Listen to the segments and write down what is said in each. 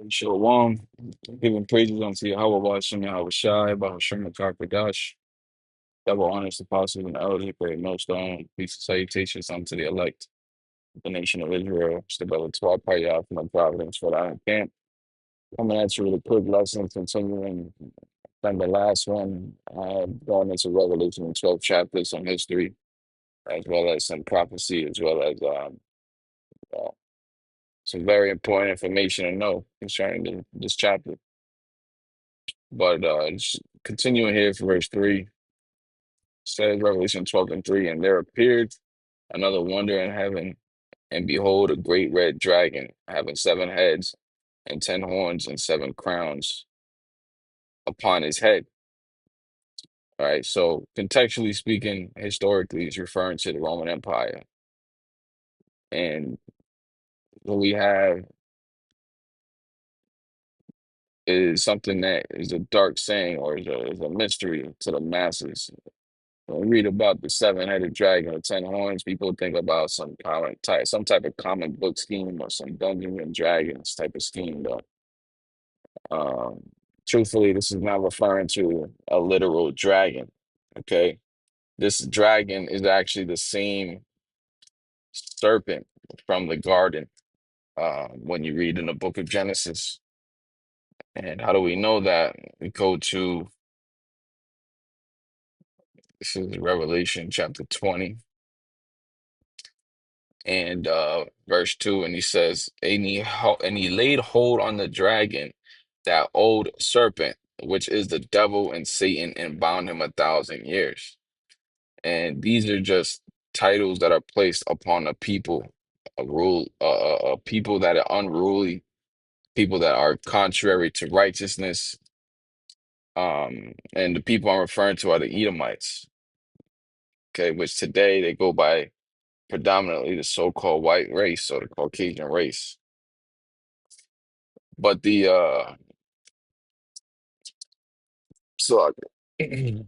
Shalom, giving praises unto Yahweh, Hashem Yahweh Shai, Bahashem Kakadash, double honors to apostles and elders, great millstone, peace and salutations unto the elect, the nation of Israel, stability to our party out from the providence for the camp. Coming at you with a quick lesson, continuing from the last one, going into Revelation in 12 chapters, some history, as well as some prophecy, as well as uh, some very important information to know concerning this chapter. But just continuing here for verse 3, says Revelation 12 and 3, and there appeared another wonder in heaven, and behold, a great red dragon, having 7 heads and 10 horns and 7 crowns upon his head. All right, so contextually speaking, historically, it's referring to the Roman Empire. And what we have is something that is a dark saying or is a mystery to the masses. When we read about the 7-headed dragon with 10 horns, people think about some type of comic book scheme or some Dungeons and Dragons type of scheme, though. Um, Truthfully, this is not referring to a literal dragon. Okay, this dragon is actually the same serpent from the garden. When you read in the book of Genesis, and how do we know that? We go to this is Revelation chapter 20 and verse 2, and he says, and he laid hold on the dragon, that old serpent, which is the devil and Satan, and bound him 1,000 years. And these are just titles that are placed upon a people, a people that are unruly, people that are contrary to righteousness. And the people I'm referring to are the Edomites, okay, which today they go by predominantly the so-called white race or the Caucasian race. But so the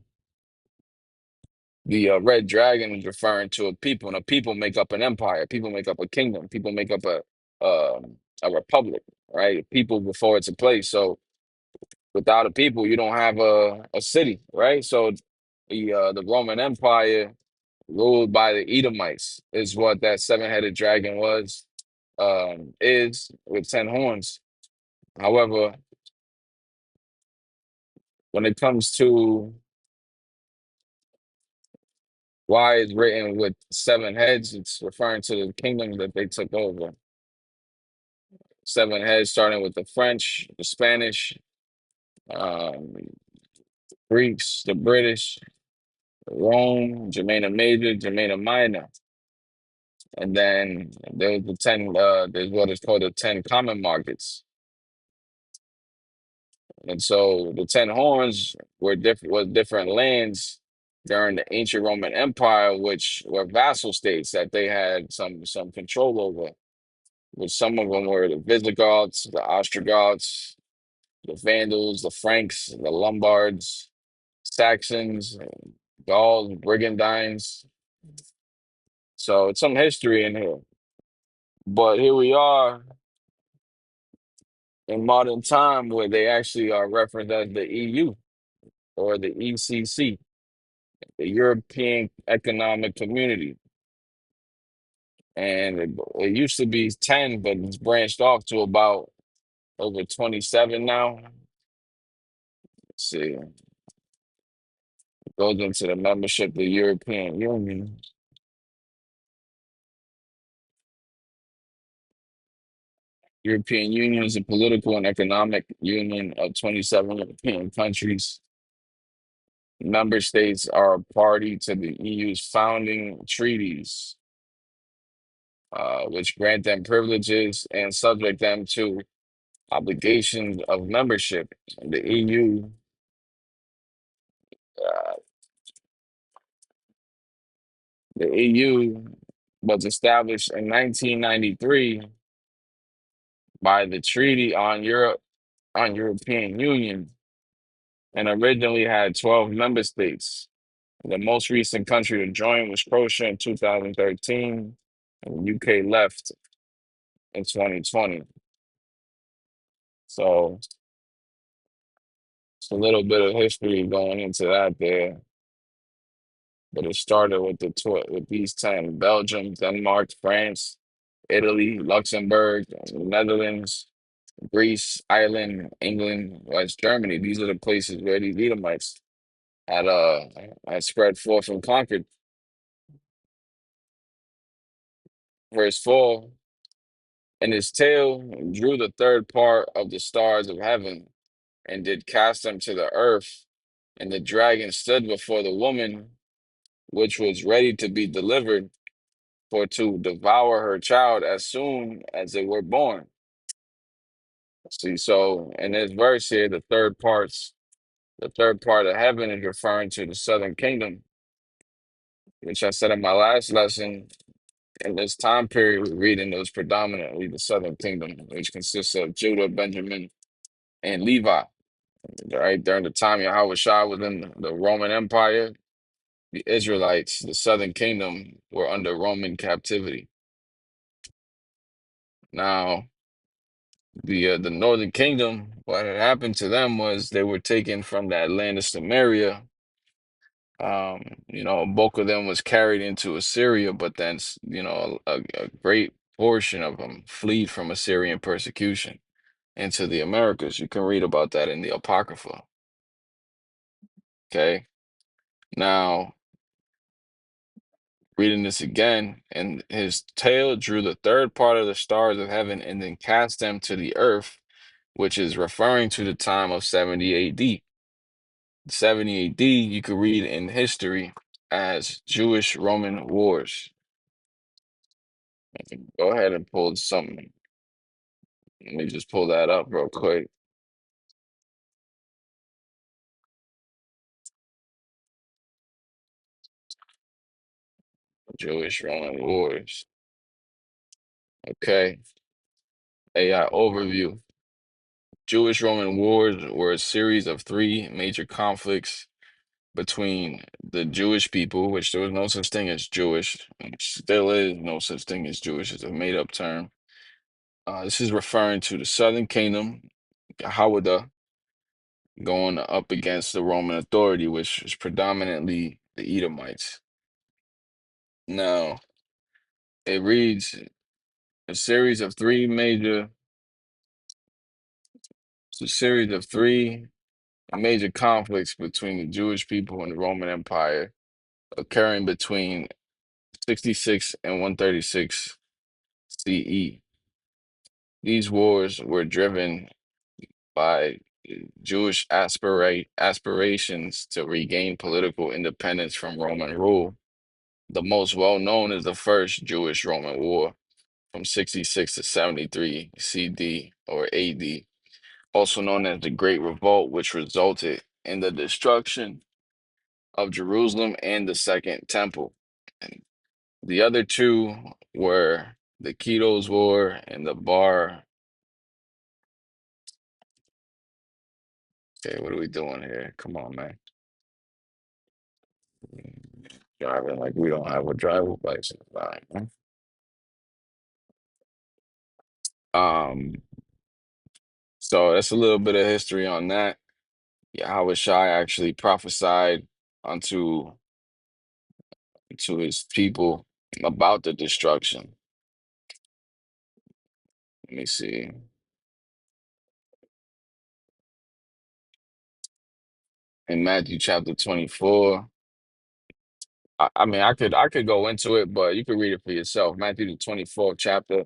red dragon is referring to a people, and a people make up an empire. People make up a kingdom. People make up a republic, right? People before it's a place. So without a people, you don't have a city, right? So the Roman Empire ruled by the Edomites is what that 7-headed dragon is with 10 horns. However, when it comes to why it's written with 7 heads, it's referring to the kingdom that they took over. 7 heads, starting with the French, the Spanish, um, Greeks, the British, Rome, Germania Major, Germania Minor. And then there's there's what is called the 10 common markets. And so the 10 horns was different lands during the ancient Roman Empire, which were vassal states that they had some control over. Which some of them were the Visigoths, the Ostrogoths, the Vandals, the Franks, the Lombards, Saxons, Gauls, Brigandines. So it's some history in here. But here we are in modern time where they actually are referenced as the EU or the ECC, the European Economic Community. And it used to be 10, but it's branched off to about over 27 now. Let's see. Goes into the membership of the European Union. European Union is a political and economic union of 27 European countries. Member states are a party to the EU's founding treaties, which grant them privileges and subject them to obligations of membership. The EU, uh, the EU was established in 1993 by the Treaty on European Union, and originally had 12 member states. The most recent country to join was Croatia in 2013, and the UK left in 2020. So it's a little bit of history going into that there. But it started with with these 10: Belgium, Denmark, France, Italy, Luxembourg, Netherlands, Greece, Ireland, England, West Germany. These are the places where these Edomites had had spread forth and conquered. Verse 4, and his tail drew the third part of the stars of heaven, and did cast them to the earth. And the dragon stood before the woman, which was ready to be delivered, for to devour her child as soon as they were born. See, so in this verse here, the third part of heaven is referring to the southern kingdom, which I said in my last lesson. In this time period, we're reading, it was predominantly the southern kingdom, which consists of Judah, Benjamin, and Levi. Right during the time Yahweh Shah was in the Roman Empire, the Israelites, the southern kingdom, were under Roman captivity. Now, the northern kingdom, what had happened to them was they were taken from that land of Samaria. A bulk of them was carried into Assyria, but then, a great portion of them fled from Assyrian persecution into the Americas. You can read about that in the Apocrypha. Okay. Now, reading this again, and his tail drew the third part of the stars of heaven and then cast them to the earth, which is referring to the time of 70 AD. 70 AD, you could read in history as Jewish Roman wars. Go ahead and pull something. Let me just pull that up real quick. Jewish Roman wars. Okay. AI overview. Jewish Roman wars were a series of three major conflicts between the Jewish people, which there was no such thing as Jewish, and still is no such thing as Jewish. It's a made-up term. This is referring to the Southern Kingdom, Hawada, going up against the Roman authority, which is predominantly the Edomites. Now, it reads a series of three major, it's a series of three major conflicts between the Jewish people and the Roman Empire occurring between 66 and 136 CE. These wars were driven by Jewish aspirations to regain political independence from Roman rule. The most well known is the First Jewish Roman War from 66 to 73 CD or AD, also known as the Great Revolt, which resulted in the destruction of Jerusalem and the Second Temple. And the other two were the Keto's War and the Bar. Okay, what are we doing here? Come on, man. Driving like we don't have a driver's license. Fine, man. So that's a little bit of history on that. Yahweh Shai actually prophesied unto to his people about the destruction. Let me see. In Matthew chapter 24. I mean I could go into it, but you could read it for yourself. Matthew the 24th chapter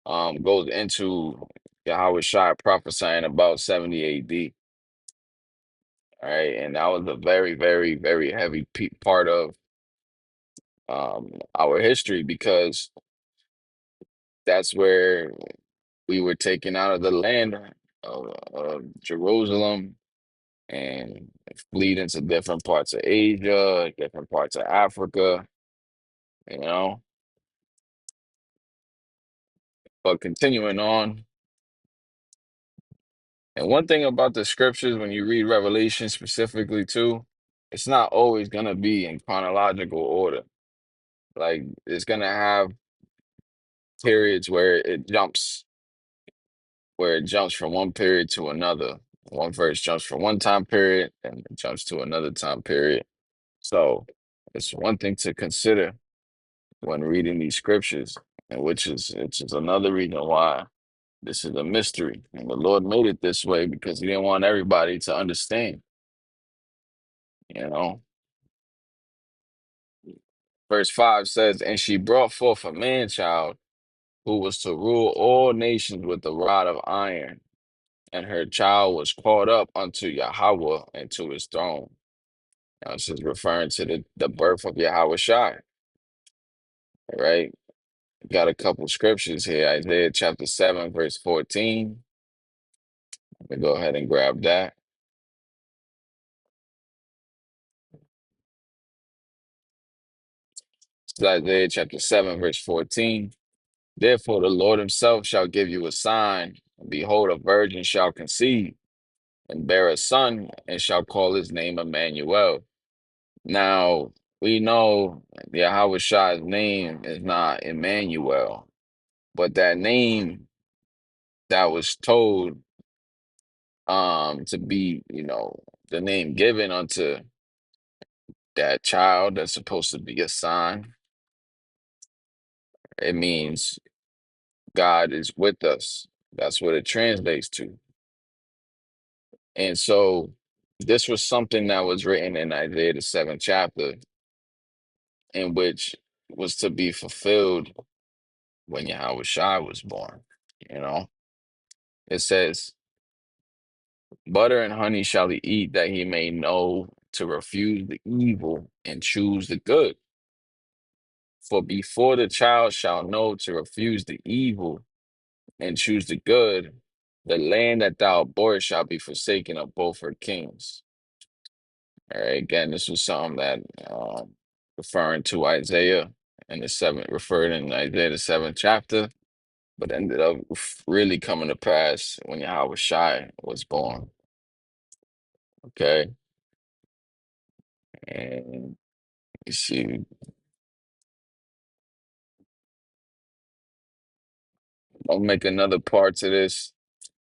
goes into Yahweh Shai prophesying about 70 AD. All right, and that was a very, very, very heavy part of our history because that's where we were taken out of the land of Jerusalem and fleed into different parts of Asia, different parts of Africa, you know. But continuing on, and one thing about the scriptures, when you read Revelation specifically too, it's not always gonna be in chronological order. Like it's gonna have periods where it jumps where it jumps from one period to another. One verse jumps from one time period and it jumps to another time period. So it's one thing to consider when reading these scriptures, and which is another reason why this is a mystery. And the Lord made it this way because He didn't want everybody to understand. You know, verse 5 says, "And she brought forth a man child who was to rule all nations with a rod of iron. And her child was caught up unto Yahweh and to his throne." Now, this is referring to the birth of Yahweh Shai, right? Got a couple scriptures here. Isaiah chapter 7, verse 14. Let me go ahead and grab that. This is Isaiah chapter 7, verse 14. "Therefore, the Lord himself shall give you a sign. And behold, a virgin shall conceive and bear a son, and shall call his name Emmanuel." Now, we know Yahweh Shai's name is not Emmanuel, but that name that was told to be, the name given unto that child that's supposed to be a sign, it means God is with us. That's what it translates to. And so this was something that was written in Isaiah the seventh chapter, in which was to be fulfilled when Yahweh Shai was born. You know, it says, "Butter and honey shall he eat, that he may know to refuse the evil and choose the good. For before the child shall know to refuse the evil and choose the good, the land that thou abhorrest shall be forsaken of both her kings." All right, again, this was something that referring to Isaiah and the seventh, referred in Isaiah the seventh chapter, but ended up really coming to pass when Yahweh Shai was born. Okay, and you see, I'll make another part to this.